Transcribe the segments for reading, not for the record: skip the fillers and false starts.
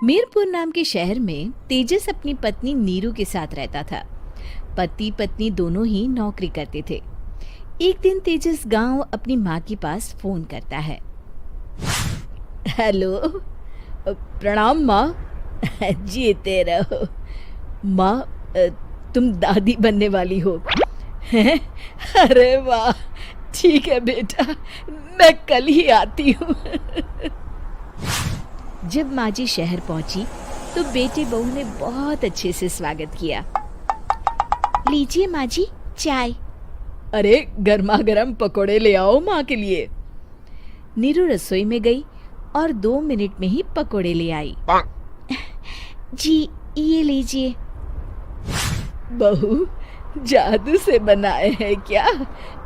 मीरपुर नाम के शहर में तेजस अपनी पत्नी नीरू के साथ रहता था। पति पत्नी दोनों ही नौकरी करते थे। एक दिन तेजस गांव अपनी माँ के पास फोन करता है। हेलो, प्रणाम माँ। जीते रहो माँ, तुम दादी बनने वाली हो हैं? अरे वाह, ठीक है बेटा, मैं कल ही आती हूँ। जब माँ जी शहर पहुंची तो बेटे बहू ने बहुत अच्छे से स्वागत किया। लीजिए माँ जी, चाय। अरे गर्मा गर्म पकोड़े ले आओ माँ के लिए। नीरू रसोई में गई और 2 मिनट में ही पकोड़े ले आई। जी ये लीजिए। बहू, जादू से बनाए हैं क्या?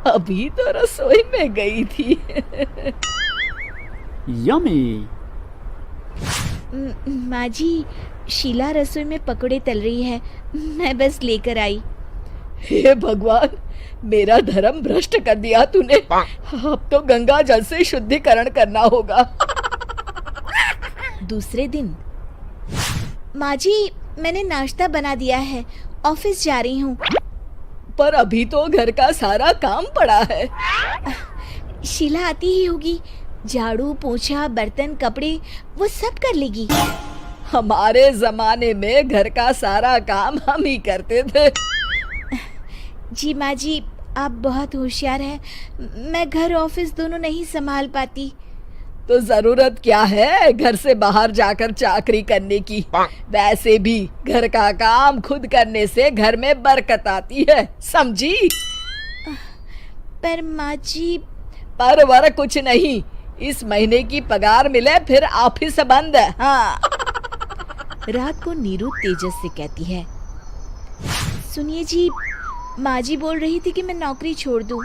अभी तो रसोई में गई थी। यम्मी। माँ जी, शीला रसोई में पकोड़े तल रही है, मैं बस लेकर आई। हे भगवान, मेरा धर्म भ्रष्ट कर दिया तूने। अब तो गंगा जल से शुद्धिकरण करना होगा। दूसरे दिन, माँ जी मैंने नाश्ता बना दिया है, ऑफिस जा रही हूँ। पर अभी तो घर का सारा काम पड़ा है। शीला आती ही होगी, झाड़ू पोछा बर्तन कपड़े वो सब कर लेगी। हमारे जमाने में घर का सारा काम हम ही करते थे। जी माँ जी, आप बहुत होशियार हैं, मैं घर ऑफिस दोनों नहीं संभाल पाती। तो जरूरत क्या है घर से बाहर जाकर चाकरी करने की? वैसे भी घर का काम खुद करने से घर में बरकत आती है, समझी? पर माँ जी। पर वर कुछ नहीं, इस महीने की पगार मिले फिर ऑफिस बंद। हाँ। रात को नीरू तेजस से कहती है, सुनिए जी, माँ जी बोल रही थी कि मैं नौकरी छोड़ दूं।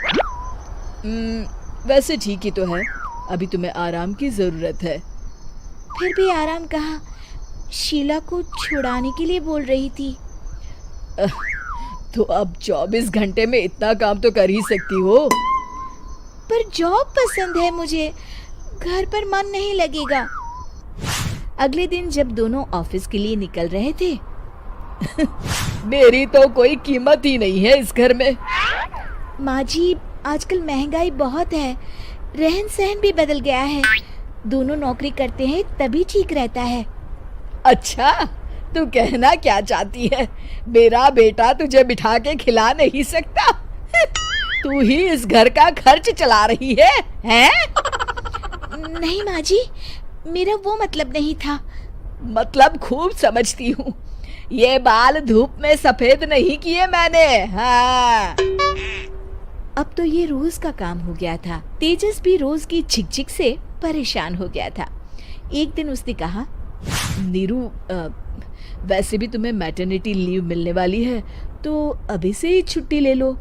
वैसे ठीक ही तो है, अभी तुम्हें आराम की जरूरत है। फिर भी आराम कहाँ, शीला को छुड़ाने के लिए बोल रही थी। तो अब 24 घंटे में इतना काम तो कर ही सकती हो। पर जॉब पसंद है मुझे, घर पर मन नहीं लगेगा। अगले दिन जब दोनों ऑफिस के लिए निकल रहे थे, मेरी तो कोई कीमत ही नहीं है इस घर में। माँ जी, आजकल महंगाई बहुत है, रहन सहन भी बदल गया है, दोनों नौकरी करते हैं तभी ठीक रहता है। अच्छा, तू कहना क्या चाहती है? मेरा बेटा तुझे बिठा के खिला नहीं सकता? तू ही इस घर का खर्च चला रही है, हैं? नहीं माँ जी, मेरा वो मतलब नहीं था। मतलब खूब समझती हूँ, ये बाल धूप में सफेद नहीं किए मैंने। हाँ। अब तो ये रोज का काम हो गया था। तेजस भी रोज की झिकझिक से परेशान हो गया था। एक दिन उसने कहा, नीरू, वैसे भी तुम्हें मैटरनिटी लीव मिलने वाली है, तो अभी से ही छुट्टी ले लो।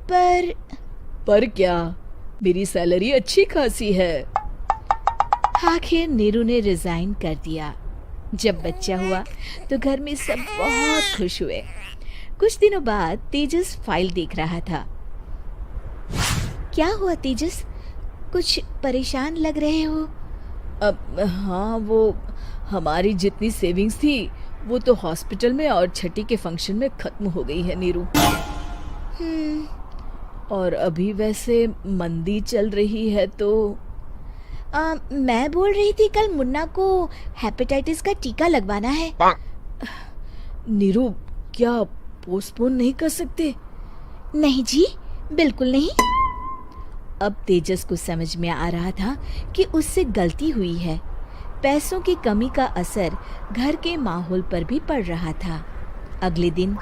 पर क्या, मेरी सैलरी अच्छी खासी है। आखिर नीरू ने रिजाइन कर दिया। जब बच्चा हुआ तो घर में सब बहुत खुश हुए। कुछ दिनों बाद तेजस फाइल देख रहा था। क्या हुआ तेजस, कुछ परेशान लग रहे हो? हाँ, वो हमारी जितनी सेविंग्स थी वो तो हॉस्पिटल में और छठी के फंक्शन में खत्म हो गई है नीरू। और अभी वैसे मंदी चल रही है तो मैं बोल रही थी कल मुन्ना को हेपेटाइटिस का टीका लगवाना है। नीरू, क्या पोस्टपोन नहीं कर सकते? नहीं जी, बिल्कुल नहीं। अब तेजस को समझ में आ रहा था कि उससे गलती हुई है। पैसों की कमी का असर घर के माहौल पर भी पड़ रहा था। अगले दिन,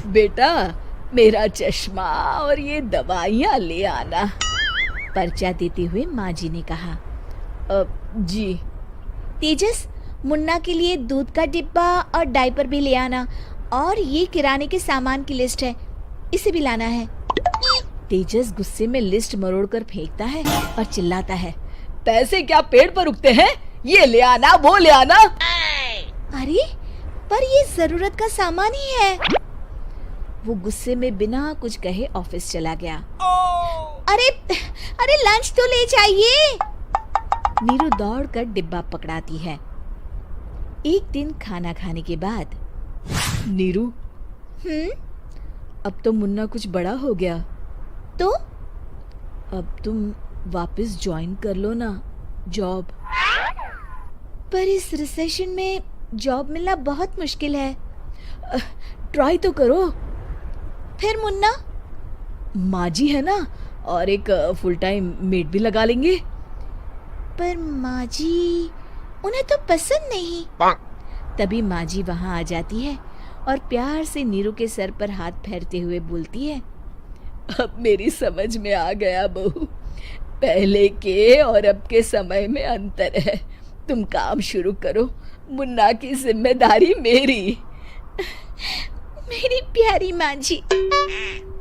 बेटा मेरा चश्मा और ये दवाइयाँ ले आना, पर्चा देते हुए माँ जी ने कहा। जी। तेजस, मुन्ना के लिए दूध का डिब्बा और डायपर भी ले आना, और ये किराने के सामान की लिस्ट है, इसे भी लाना है। तेजस गुस्से में लिस्ट मरोड़कर फेंकता है और चिल्लाता है, पैसे क्या पेड़ पर उगते हैं? ये ले आना, वो ले आना। अरे पर ये जरूरत का सामान ही है। वो गुस्से में बिना कुछ कहे ऑफिस चला गया। अरे लंच तो ले जाइए। नीरू दौड़कर डिब्बा पकड़ाती है एक दिन खाना खाने के बाद, नीरू, अब तो मुन्ना कुछ बड़ा हो गया, तो अब तुम वापस ज्वाइन कर लो ना जॉब। पर इस रिसेशन में जॉब मिलना बहुत मुश्किल है। ट्राई तो करो। फिर मुन्ना? माँ जी है ना, और एक फुल टाइम मेड भी लगा लेंगे। पर माँ जी, उन्हें तो पसंद नहीं। तभी माँ जी वहाँ आ जाती है और प्यार से नीरू के सर पर हाथ फेरते हुए बोलती है, अब मेरी समझ में आ गया बहू, पहले के और अब के समय में अंतर है। तुम काम शुरू करो, मुन्ना की जिम्मेदारी मेरी। मेरी प्यारी माँ जी।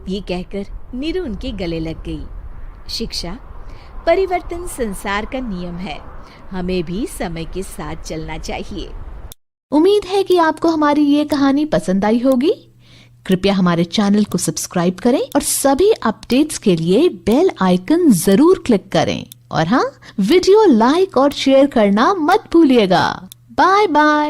ये कहकर नीरू उनके गले लग गई। शिक्षा, परिवर्तन संसार का नियम है, हमें भी समय के साथ चलना चाहिए। उम्मीद है कि आपको हमारी ये कहानी पसंद आई होगी। कृपया हमारे चैनल को सब्सक्राइब करें और सभी अपडेट्स के लिए बेल आइकन जरूर क्लिक करें। और हाँ, वीडियो लाइक और शेयर करना मत भूलिएगा। Bye bye.